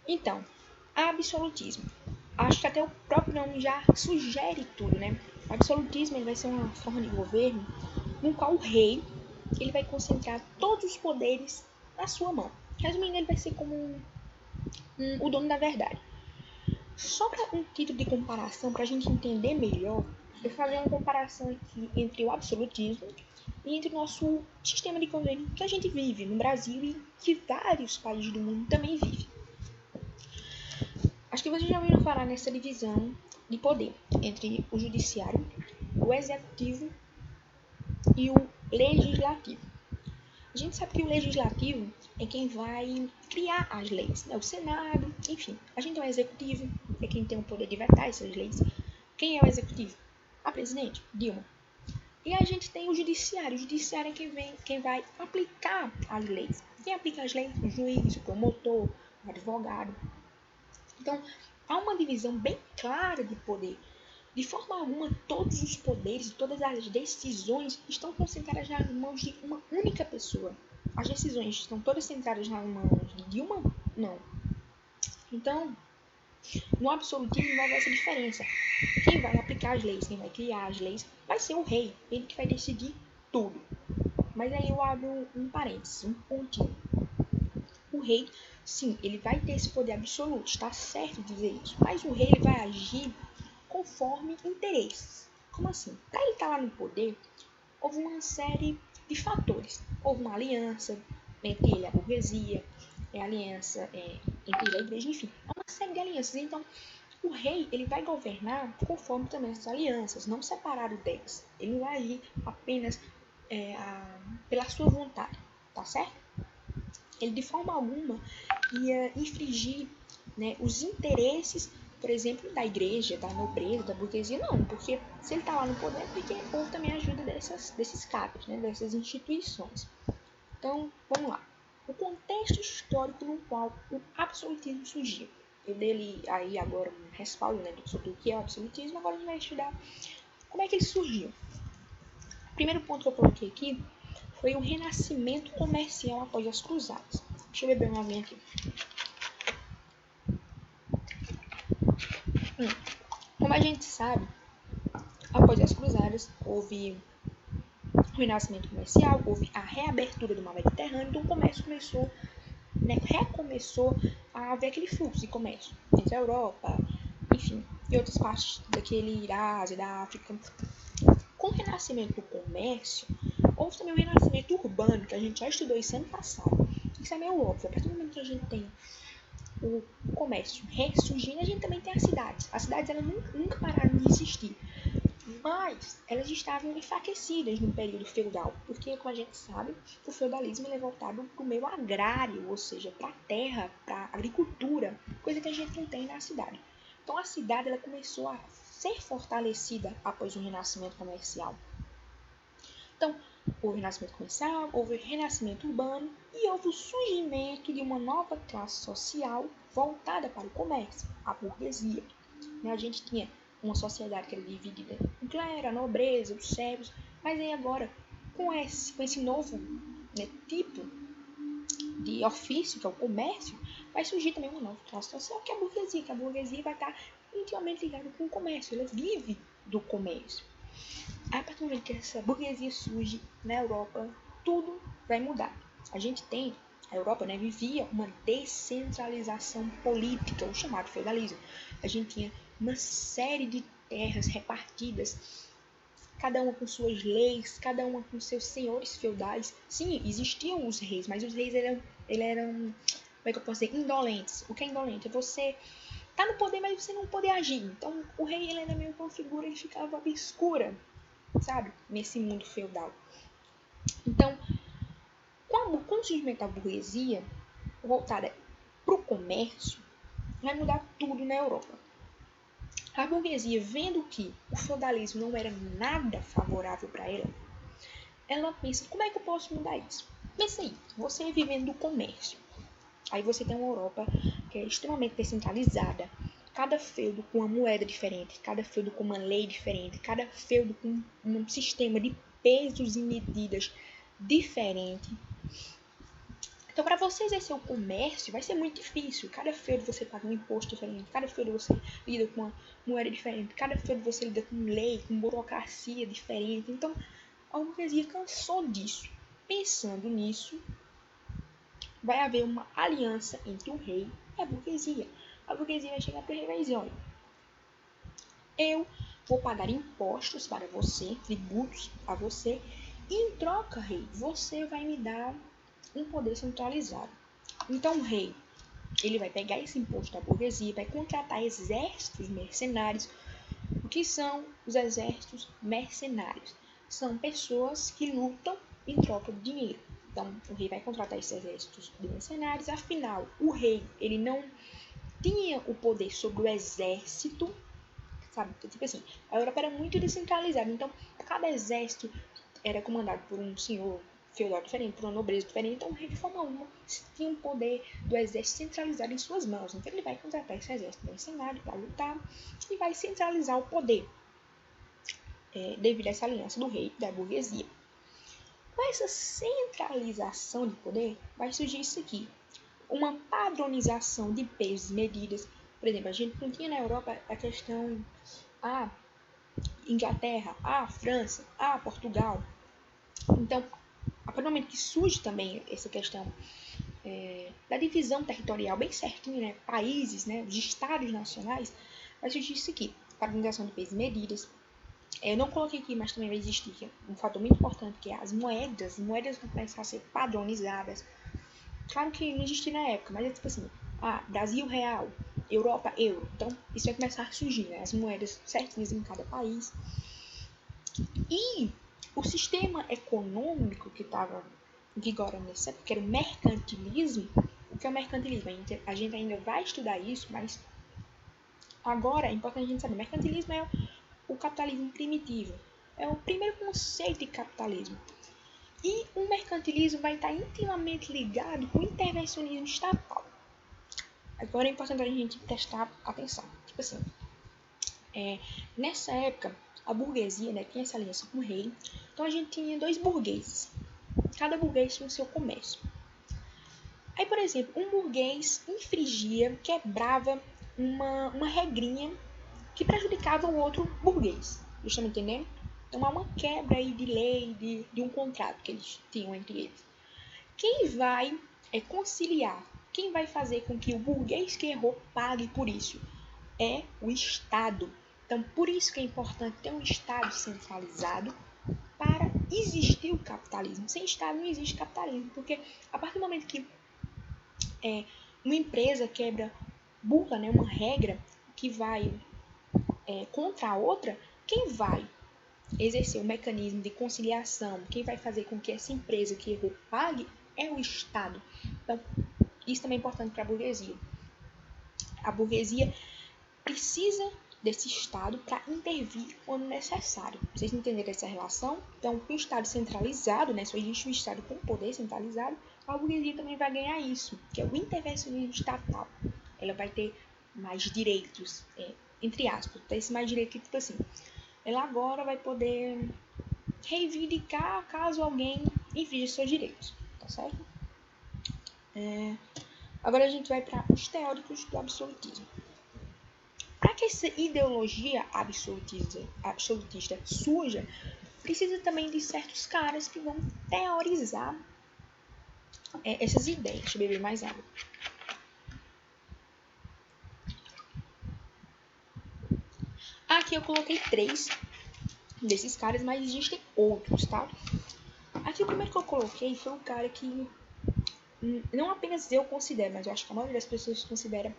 Então, absolutismo. Acho que até o próprio nome já sugere tudo, né? O absolutismo ele vai ser uma forma de governo no qual o rei ele vai concentrar todos os poderes na sua mão. Resumindo, ele vai ser como o dono da verdade. Só para um título de comparação, para a gente entender melhor, eu falei uma comparação aqui entre o absolutismo e entre o nosso sistema de governo que a gente vive no Brasil e que vários países do mundo também vivem. Acho que vocês já ouviram falar nessa divisão de poder entre o judiciário, o executivo e o legislativo. A gente sabe que o legislativo é quem vai criar as leis, né? O Senado, enfim. A gente tem o executivo, é quem tem o poder de vetar essas leis. Quem é o executivo? A presidente, Dilma. E a gente tem o judiciário. O judiciário é quem vai aplicar as leis. Quem aplica as leis? O juiz, o promotor, o advogado. Então, há uma divisão bem clara de poder. De forma alguma, todos os poderes, todas as decisões estão concentradas nas mãos de uma única pessoa. As decisões estão todas centradas nas mãos de uma? Não. Então, no absolutismo vai haver essa diferença. Quem vai aplicar as leis, quem vai criar as leis, vai ser o rei. Ele que vai decidir tudo. Mas aí eu abro um parênteses, um pontinho. O rei, sim, ele vai ter esse poder absoluto, está certo dizer isso. Mas o rei ele vai agir conforme interesses. Como assim? Para ele estar lá no poder, houve uma série de fatores. Houve uma aliança entre ele e a burguesia, aliança entre ele e a igreja, enfim, há uma série de alianças. Então, o rei ele vai governar conforme também essas alianças, não separado delas. Ele não vai agir apenas pela sua vontade, tá certo? Ele de forma alguma ia infringir, né, os interesses, por exemplo, da igreja, da nobreza, da burguesia, não, porque se ele está lá no poder, é porque houve também a ajuda desses caras, né, dessas instituições. Então, vamos lá. O contexto histórico no qual o absolutismo surgiu. Eu dei aí agora um respaldo, né, sobre o que é o absolutismo, agora a gente vai estudar como é que ele surgiu. O primeiro ponto que eu coloquei aqui foi o renascimento comercial após as cruzadas. Deixa eu beber uma aguinha aqui. Como a gente sabe, após as cruzadas, houve o renascimento comercial, houve a reabertura do mar Mediterrâneo, então o comércio recomeçou a haver aquele fluxo de comércio entre a Europa, enfim, e outras partes da Ásia, da África. Com o renascimento do comércio, houve também o renascimento urbano, que a gente já estudou isso ano passado. Isso é meio óbvio, a partir do momento que a gente tem o comércio ressurgindo, a gente também tem as cidades. As cidades elas nunca pararam de existir, mas elas estavam enfraquecidas no período feudal, porque, como a gente sabe, o feudalismo é voltado para o meio agrário, ou seja, para a terra, para a agricultura, coisa que a gente não tem na cidade. Então a cidade ela começou a ser fortalecida após o renascimento comercial. Então, houve renascimento comercial, houve renascimento urbano e houve o surgimento de uma nova classe social voltada para o comércio, a burguesia. A gente tinha uma sociedade que era dividida em clero, a nobreza, os servos, mas aí agora, com esse novo, né, tipo de ofício, que é o comércio, vai surgir também uma nova classe social, que é a burguesia vai estar intimamente ligada com o comércio, ela vive do comércio. A partir do momento que essa burguesia surge na Europa, tudo vai mudar. A gente tem, a Europa, né, vivia uma descentralização política, o chamado feudalismo. A gente tinha uma série de terras repartidas, cada uma com suas leis, cada uma com seus senhores feudais. Sim, existiam os reis, mas os reis eram como é que eu posso dizer, indolentes. O que é indolente? É você tá no poder, mas você não poder agir. Então, o rei ele era meio que uma figura, ele ficava obscura, sabe? Nesse mundo feudal. Então, com o surgimento da burguesia, voltada para o comércio, vai mudar tudo na Europa. A burguesia, vendo que o feudalismo não era nada favorável para ela pensa, como é que eu posso mudar isso? Pensa aí, você vivendo do comércio. Aí você tem uma Europa que é extremamente descentralizada. Cada feudo com uma moeda diferente, cada feudo com uma lei diferente, cada feudo com um sistema de pesos e medidas diferente. Então, para você exercer o comércio, vai ser muito difícil. Cada feudo você paga um imposto diferente, cada feudo você lida com uma moeda diferente, cada feudo você lida com lei, com burocracia diferente. Então, a burguesia cansou disso. Pensando nisso, vai haver uma aliança entre o rei e a burguesia. A burguesia vai chegar para o rei e vai dizer, olha, eu vou pagar impostos para você, tributos a você, e em troca, rei, você vai me dar um poder centralizado. Então o rei, ele vai pegar esse imposto da burguesia, vai contratar exércitos mercenários. O que são os exércitos mercenários? São pessoas que lutam em troca de dinheiro. Então o rei vai contratar esses exércitos de mercenários. Afinal, o rei, ele não tinha o poder sobre o exército, sabe? Tipo assim, a Europa era muito descentralizada. Então cada exército era comandado por um senhor feudal diferente, por uma nobreza diferente. Então, o rei de forma alguma tinha um poder do exército centralizado em suas mãos. Então, ele vai contratar esse exército mercenário para lutar e vai centralizar o poder devido a essa aliança do rei e da burguesia. Com essa centralização de poder, vai surgir isso aqui. Uma padronização de pesos e medidas. Por exemplo, a gente não tinha na Europa a questão Inglaterra, França, Portugal. Então, a partir do momento que surge também essa questão da divisão territorial bem certinho, né? Países, né? Os estados nacionais, vai surgir isso aqui, padronização de pesos e medidas. Eu não coloquei aqui, mas também vai existir um fator muito importante, que é as moedas. As moedas vão começar a ser padronizadas. Claro que não existia na época, mas é tipo assim, Brasil real, Europa euro. Então, isso vai começar a surgir, né? As moedas certinhas em cada país. E o sistema econômico que estava vigorando nessa época, que era o mercantilismo. O que é o mercantilismo? A gente ainda vai estudar isso, mas agora é importante a gente saber. O mercantilismo é o capitalismo primitivo. É o primeiro conceito de capitalismo. E o mercantilismo vai estar intimamente ligado com o intervencionismo estatal. Agora é importante a gente prestar atenção. Tipo assim, nessa época, a burguesia, né, tinha essa aliança com o rei. Então a gente tinha 2 burgueses. Cada burguês tinha o seu comércio. Aí, por exemplo, um burguês infringia, quebrava uma regrinha que prejudicava o outro burguês. Vocês estão me entendendo? Então há uma quebra aí de lei, de um contrato que eles tinham entre eles. Quem vai conciliar, quem vai fazer com que o burguês que errou pague por isso? É o Estado. Então, por isso que é importante ter um Estado centralizado para existir o capitalismo. Sem Estado não existe capitalismo, porque a partir do momento que uma empresa burla, né, uma regra que vai contra a outra, quem vai exercer o mecanismo de conciliação, quem vai fazer com que essa empresa que errou pague é o Estado. Então, isso também é importante para a burguesia. A burguesia precisa desse Estado para intervir quando necessário. Vocês entenderam essa relação? Então, com o Estado centralizado, né, só existe um Estado com poder centralizado, a burguesia também vai ganhar isso, que é o intervencionismo estatal. Ela vai ter mais direitos, entre aspas, esse mais direito, tipo assim, ela agora vai poder reivindicar caso alguém infrinja seus direitos, tá certo? Agora a gente vai para os teóricos do absolutismo. Para que essa ideologia absolutista surja, precisa também de certos caras que vão teorizar essas ideias. Deixa eu beber mais água. Aqui eu coloquei 3 desses caras, mas existem outros, tá? Aqui o primeiro que eu coloquei foi um cara que não apenas eu considero, mas eu acho que a maioria das pessoas considera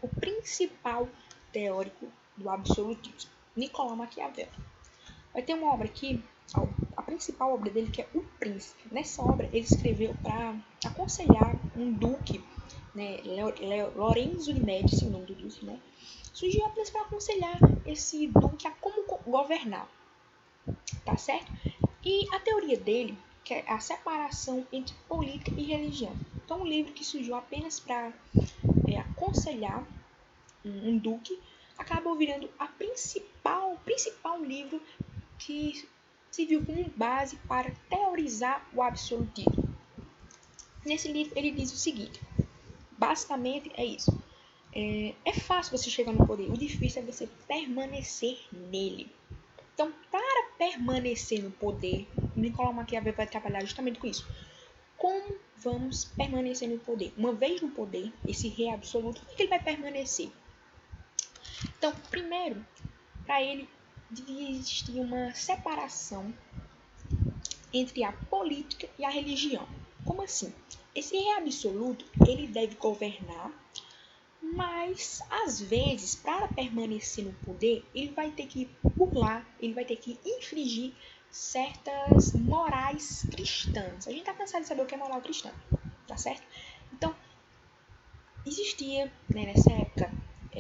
o principal teórico do absolutismo, Nicolau Maquiavel. Vai ter uma obra aqui, a principal obra dele, que é O Príncipe. Nessa obra ele escreveu para aconselhar um duque, né, Lorenzo de Médici, o nome do duque, né? Surgiu apenas para aconselhar esse duque a como governar, tá certo? E a teoria dele, que é a separação entre política e religião. Então, um livro que surgiu apenas para aconselhar um duque, acabou virando o principal livro que se viu como base para teorizar o absolutismo. Nesse livro ele diz o seguinte, basicamente é isso. É fácil você chegar no poder, o difícil é você permanecer nele. Então, para permanecer no poder, Nicolau Maquiavel vai trabalhar justamente com isso. Como vamos permanecer no poder? Uma vez no poder, esse rei absoluto, o que ele vai permanecer? Então, primeiro, para ele devia existir uma separação entre a política e a religião. Como assim? Esse rei absoluto, ele deve governar, mas às vezes, para permanecer no poder, ele vai ter que burlar, ele vai ter que infringir certas morais cristãs. A gente tá cansado de saber o que é moral cristã, tá certo? Então, existia, né, nessa época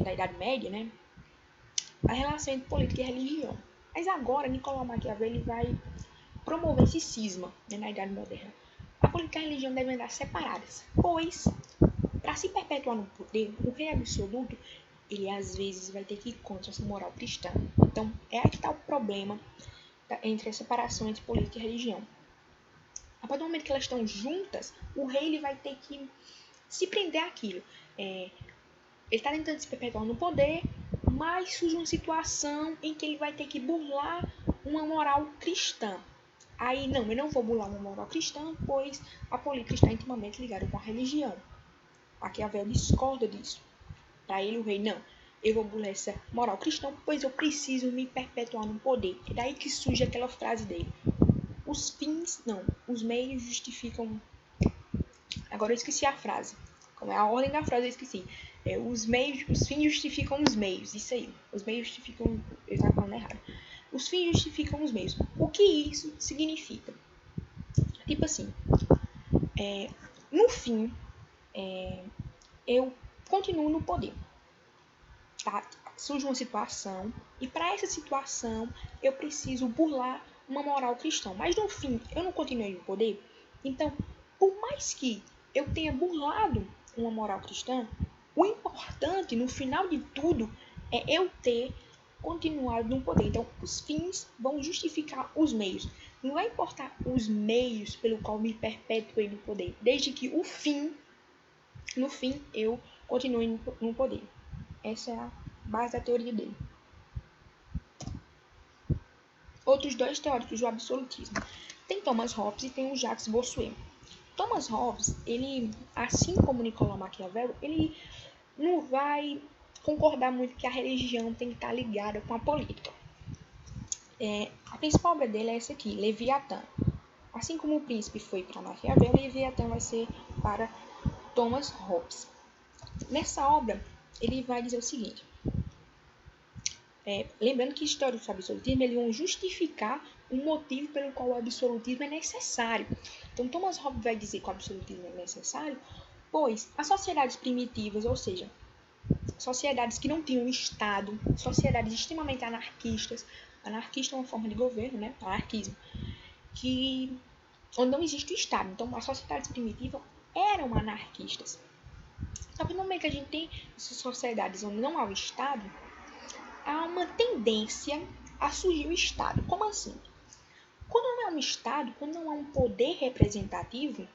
da Idade Média, né, a relação entre política e religião. Mas agora, Nicolau Maquiavel ele vai promover esse cisma, né, na Idade Moderna. A política e a religião devem andar separadas, pois, para se perpetuar no poder, o rei absoluto, ele às vezes vai ter que ir contra essa moral cristã. Então, é aí que está o problema entre a separação entre política e religião. A partir do momento que elas estão juntas, o rei ele vai ter que se prender àquilo. Ele está tentando se perpetuar no poder, mas surge uma situação em que ele vai ter que burlar uma moral cristã. Aí, não, eu não vou burlar uma moral cristã, pois a política está intimamente ligada com a religião. Maquiavel discorda disso. Para ele, o rei, não, eu vou burlar essa moral cristã, pois eu preciso me perpetuar no poder. É daí que surge aquela frase dele. Os fins, não, os meios justificam... Agora eu esqueci a frase. Como é a ordem da frase, eu esqueci. Os fins justificam os meios. Isso aí. Os meios justificam... Eu estava falando errado. Os fins justificam os meios. O que isso significa? Tipo assim, no fim, eu continuo no poder. Tá? Surge uma situação, e para essa situação eu preciso burlar uma moral cristã. Mas no fim, eu não continuei no poder. Então, por mais que eu tenha burlado uma moral cristã, o importante, no final de tudo, é eu ter continuado no poder. Então, os fins vão justificar os meios. Não vai importar os meios pelo qual me perpetuei no poder, desde que no fim, eu continue no poder. Essa é a base da teoria dele. Outros dois teóricos do absolutismo. Tem Thomas Hobbes e tem o Jacques Bossuet. Thomas Hobbes, ele, assim como Nicolau Maquiavel, ele não vai concordar muito que a religião tem que estar ligada com a política. A principal obra dele é essa aqui, Leviatã. Assim como o Príncipe foi para Maquiavel, Leviatã vai ser para Thomas Hobbes. Nessa obra, ele vai dizer o seguinte, lembrando que históricos do absolutismo eles vão justificar o motivo pelo qual o absolutismo é necessário. Então, Thomas Hobbes vai dizer que o absolutismo é necessário, pois as sociedades primitivas, ou seja, sociedades que não tinham Estado, sociedades extremamente anarquistas, anarquista é uma forma de governo, né? Anarquismo, onde não existe o Estado. Então, as sociedades primitivas eram anarquistas. Só que no momento que a gente tem essas sociedades onde não há o Estado, há uma tendência a surgir o Estado. Como assim? Quando não há um Estado, quando não há um poder representativo,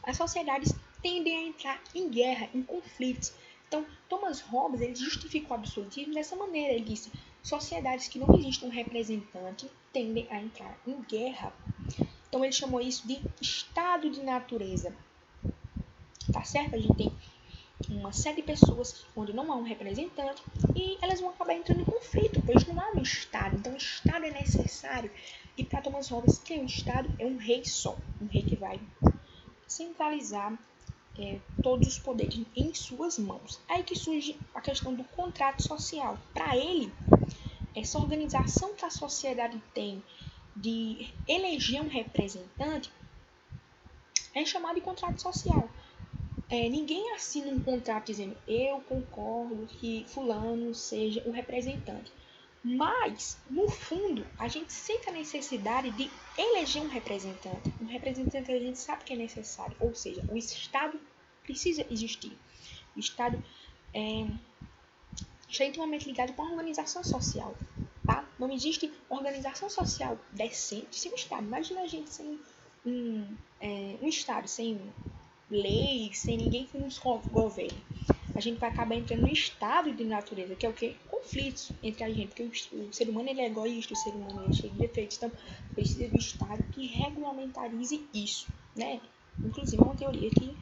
as sociedades tendem a entrar em guerra, em conflitos. Então, Thomas Hobbes ele justificou o absolutismo dessa maneira. Ele disse, sociedades que não existe um representante tendem a entrar em guerra. Então, ele chamou isso de estado de natureza. Tá certo? A gente tem uma série de pessoas onde não há um representante e elas vão acabar entrando em conflito, pois não há um Estado. Então, o Estado é necessário. E para Thomas Hobbes, quem é o Estado? É um rei só. Um rei que vai centralizar todos os poderes em suas mãos. Aí que surge a questão do contrato social. Para ele, essa organização que a sociedade tem de eleger um representante é chamada de contrato social. Ninguém assina um contrato dizendo eu concordo que fulano seja o representante. Mas, no fundo, a gente sente a necessidade de eleger um representante. Um representante a gente sabe que é necessário. Ou seja, o Estado precisa existir. O Estado está intimamente ligado com a organização social. Tá? Não existe organização social decente sem o Estado. Imagina a gente sem um Estado, sem leis, sem ninguém que nos governe. A gente vai acabar entrando no estado de natureza, que é o quê? Conflitos entre a gente, porque o ser humano ele é egoísta, o ser humano ele é cheio de defeitos, então precisa do estado que regulamentarize isso, né? Inclusive é uma teoria que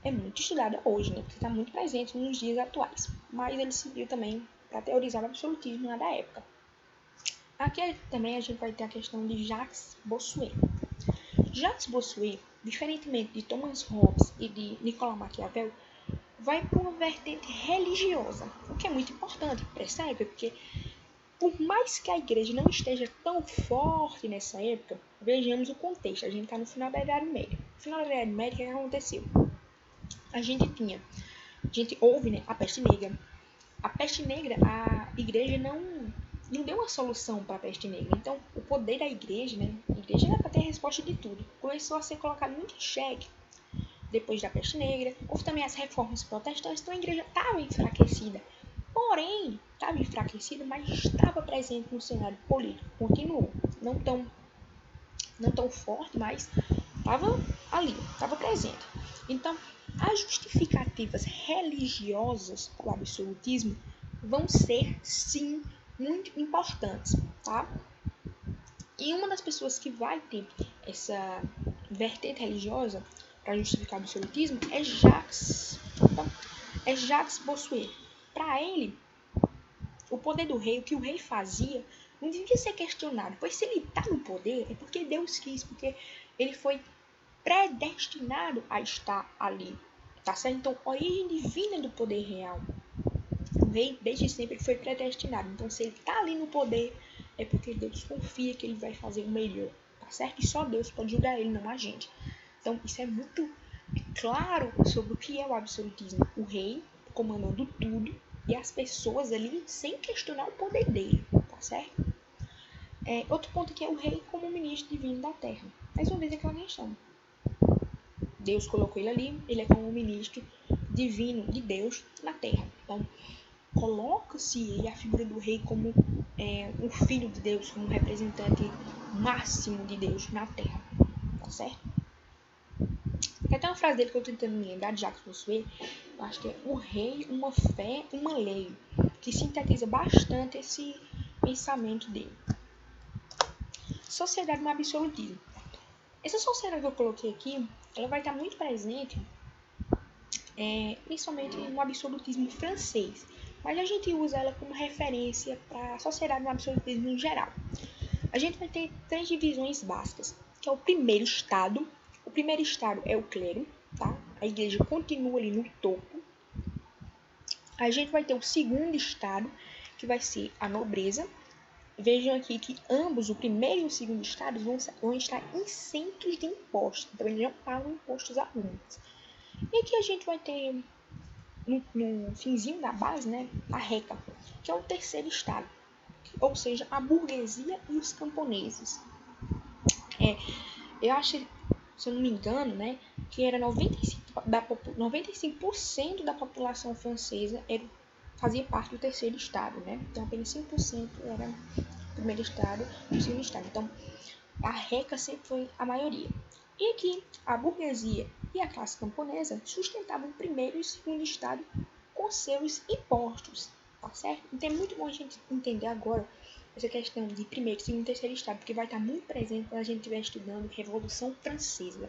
é muito estudada hoje, né? Porque está muito presente nos dias atuais, mas ele serviu também para teorizar o absolutismo lá da época. Aqui também a gente vai ter a questão de Jacques Bossuet. Jacques Bossuet, diferentemente de Thomas Hobbes e de Nicolau Maquiavel, vai para uma vertente religiosa, o que é muito importante, percebe? Porque por mais que a igreja não esteja tão forte nessa época, vejamos o contexto, a gente está no final da Idade Média. No final da Idade Média, o que aconteceu? A gente ouve, né, a peste negra. A peste negra, a igreja não deu uma solução para a peste negra. Então, o poder da igreja, né, a igreja era para ter a resposta de tudo, começou a ser colocado muito em xeque depois da peste negra. Houve também as reformas protestantes, então a igreja estava enfraquecida. Porém, estava enfraquecida, mas estava presente no cenário político. Continuou. Não tão forte, mas estava ali, estava presente. Então, as justificativas religiosas para o absolutismo vão ser, sim, muito importantes, tá? E uma das pessoas que vai ter essa vertente religiosa para justificar o absolutismo é Jacques Bossuet. Para ele, o poder do rei, o que o rei fazia, não devia ser questionado, pois se ele está no poder é porque Deus quis, porque ele foi predestinado a estar ali, tá certo? Então, a origem divina do poder real. O rei, desde sempre, foi predestinado. Então, se ele está ali no poder, é porque Deus confia que ele vai fazer o melhor, tá certo? E só Deus pode julgar ele, não a gente. Então, isso é muito claro sobre o que é o absolutismo. O rei comandando tudo e as pessoas ali sem questionar o poder dele, tá certo? Outro ponto aqui é o rei como ministro divino da terra. Mais uma vez aquela questão. Deus colocou ele ali, ele é como ministro divino de Deus na terra. Então, coloca-se a figura do rei como o filho de Deus, como representante máximo de Deus na terra, tá certo? Tem até uma frase dele que eu estou tentando me lembrar, de Jacques Bossuet, eu acho que é o rei, uma fé, uma lei, que sintetiza bastante esse pensamento dele. Sociedade no absolutismo. Essa sociedade que eu coloquei aqui, ela vai estar muito presente, principalmente no absolutismo francês, mas a gente usa ela como referência para a sociedade no absolutismo em geral. A gente vai ter 3 divisões básicas, que é o primeiro estado. O primeiro estado é o clero, tá? A igreja continua ali no topo. A gente vai ter o segundo estado, que vai ser a nobreza. Vejam aqui que ambos, o primeiro e o segundo estado, vão estar isentos de impostos. Então, eles não pagam impostos alguns. E aqui a gente vai ter, no finzinho da base, né, a reca, que é o terceiro estado. Ou seja, a burguesia e os camponeses. Eu acho, se eu não me engano, né, que era 95% da população francesa fazia parte do terceiro estado, né? Então apenas 5% era o primeiro estado e o segundo estado. Então a reca sempre foi a maioria. E aqui a burguesia e a classe camponesa sustentavam o primeiro e o segundo estado com seus impostos, tá certo? Então é muito bom a gente entender agora essa questão de primeiro, segundo e terceiro estado, porque vai estar muito presente quando a gente estiver estudando Revolução Francesa.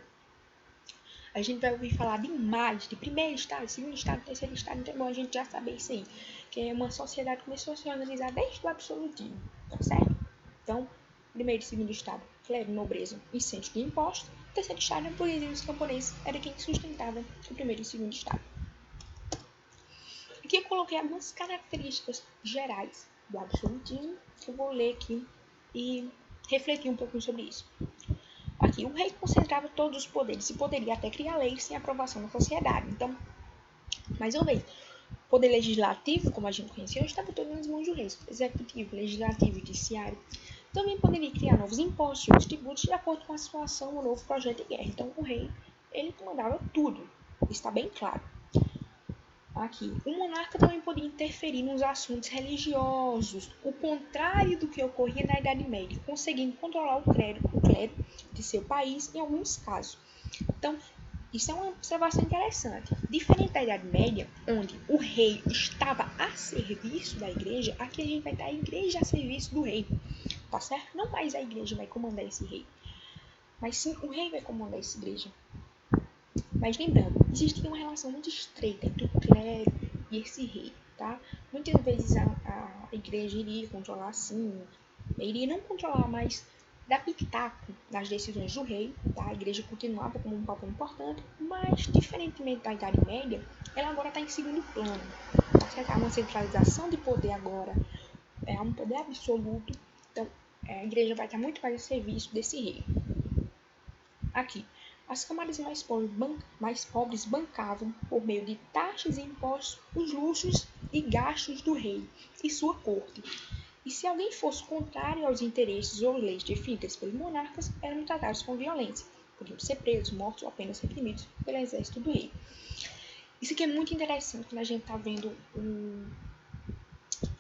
A gente vai ouvir falar demais de primeiro estado, segundo estado, terceiro estado, então é bom a gente já saber isso aí, que é uma sociedade que começou a se organizar desde o absolutismo, tá certo? Então, primeiro e segundo estado, clero, nobreza e centro de impostos. O terceiro estado, a burguesia e os camponeses, era quem sustentava o primeiro e segundo estado. Aqui eu coloquei algumas características gerais do absolutismo, que eu vou ler aqui e refletir um pouquinho sobre isso. Aqui, o rei concentrava todos os poderes e poderia até criar leis sem aprovação da sociedade. Então, mais uma vez, o poder legislativo, como a gente conhecia, estava todo nas mãos do rei. Executivo, legislativo, judiciário. Também poderia criar novos impostos e outros tributos de acordo com a situação ou novo projeto de guerra. Então, o rei, ele comandava tudo. Isso está bem claro. Aqui, o monarca também podia interferir nos assuntos religiosos, o contrário do que ocorria na Idade Média, conseguindo controlar o clero de seu país em alguns casos. Então, Isso é uma observação interessante. Diferente da Idade Média, onde o rei estava a serviço da igreja, aqui a gente vai ter a igreja a serviço do rei, tá certo? Não mais a igreja vai comandar esse rei, mas sim o rei vai comandar essa igreja. Mas lembrando, existia uma relação muito estreita entre o clero e esse rei, tá? Muitas vezes a igreja iria controlar, sim, iria não controlar, mas dar pitaco nas decisões do rei, tá? A igreja continuava como um papel importante, mas, diferentemente da Idade Média, ela agora está em segundo plano, tá? Há uma centralização de poder agora, é um poder absoluto, então a igreja vai estar muito mais a serviço desse rei. Aqui, as camadas mais pobres bancavam, por meio de taxas e impostos, os luxos e gastos do rei e sua corte. E se alguém fosse contrário aos interesses ou leis definidas pelos monarcas, eram tratados com violência, podiam ser presos, mortos ou apenas reprimidos pelo exército do rei. Isso aqui é muito interessante quando a gente está vendo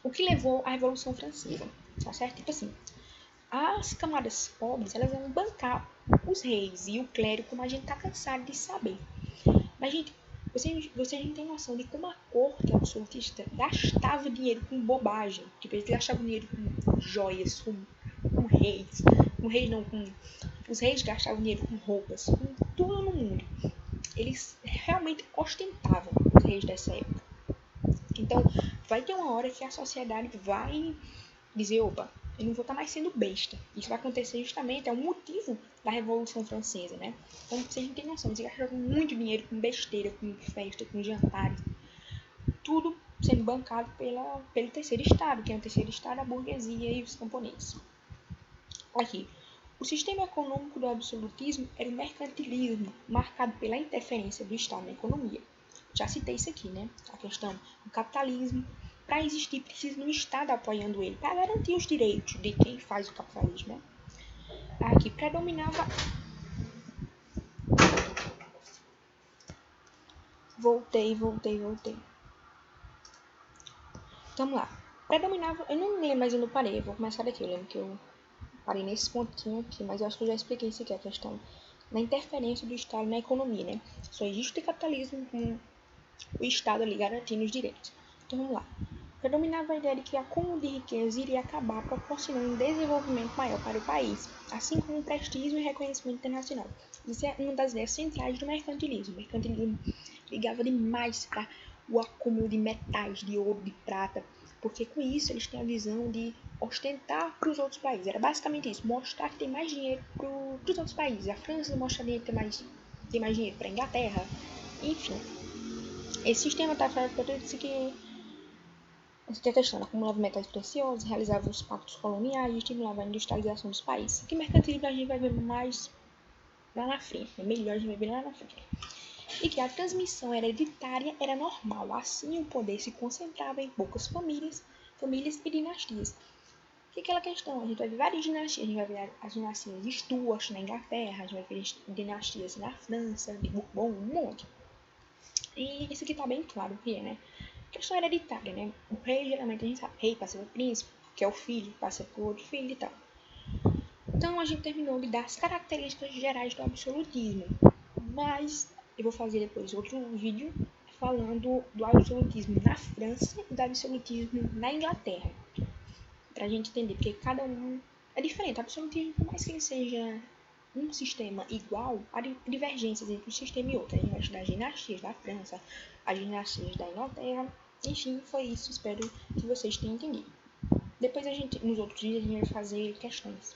o que levou à Revolução Francesa, tá certo? Tipo assim, as camadas pobres, elas vão bancar os reis e o clero, como a gente está cansado de saber. Mas, gente, vocês não têm noção de como a corte absolutista gastava dinheiro com bobagem. Tipo, eles gastavam dinheiro com joias, com reis. Com reis não, com... Os reis gastavam dinheiro com roupas, com tudo no mundo. Eles realmente ostentavam, os reis dessa época. Então, vai ter uma hora que a sociedade vai dizer, opa, eu não vou estar mais sendo besta. Isso vai acontecer justamente, é o motivo da Revolução Francesa, né? Então, vocês não têm noção, vocês gastaram muito dinheiro com besteira, com festa, com jantares. Tudo sendo bancado pelo terceiro estado, que é o terceiro estado, a burguesia e os camponeses. Aqui, o sistema econômico do absolutismo era o mercantilismo, marcado pela interferência do Estado na economia. Já citei isso aqui, né? A questão do capitalismo. Para existir, precisa de um Estado apoiando ele, para garantir os direitos de quem faz o capitalismo, né? Aqui, predominava... Voltei. Vamos lá. Predominava... Eu não lembro mais onde eu parei, eu vou começar daqui. Eu lembro que eu parei nesse pontinho aqui, mas eu acho que eu já expliquei isso aqui, a questão da interferência do Estado na economia, né? Só existe o capitalismo com o Estado ali garantindo os direitos. Então vamos lá. Predominava a ideia de que o acúmulo de riqueza iria acabar proporcionando um desenvolvimento maior para o país, assim como um prestígio e reconhecimento internacional. Isso é uma das ideias centrais do mercantilismo. O mercantilismo ligava demais para o acúmulo de metais, de ouro, de prata, porque com isso eles têm a visão de ostentar para os outros países. Era basicamente isso, mostrar que tem mais dinheiro para os outros países. A França mostraria que tem mais dinheiro para a Inglaterra, enfim. Esse sistema está falando para tudo isso que a questão acumulava metais preciosos, realizava os pactos coloniais e estimulava a industrialização dos países. Que mercantilismo a gente vai ver mais lá na frente, melhor a gente vai ver lá na frente. E que a transmissão hereditária era normal, assim o poder se concentrava em poucas famílias e dinastias. Que é aquela questão, a gente vai ver várias dinastias, a gente vai ver as dinastias de Stuart na Inglaterra, a gente vai ver dinastias na França, de Bourbon, um monte. E isso aqui tá bem claro o que é, né? A questão hereditária, né? O rei, geralmente, a gente sabe, o rei passa pro príncipe, que é o filho, passa pro outro filho e tal. Então, a gente terminou de dar as características gerais do absolutismo. Mas eu vou fazer depois outro vídeo falando do absolutismo na França e do absolutismo na Inglaterra. Pra gente entender, porque cada um é diferente. O absolutismo, por mais que ele seja um sistema igual, há divergências entre um sistema e outro. A gente vai estudar as dinastias da França, as dinastias da Inglaterra. Enfim, foi isso. Espero que vocês tenham entendido. Depois nos outros dias, a gente vai fazer questões.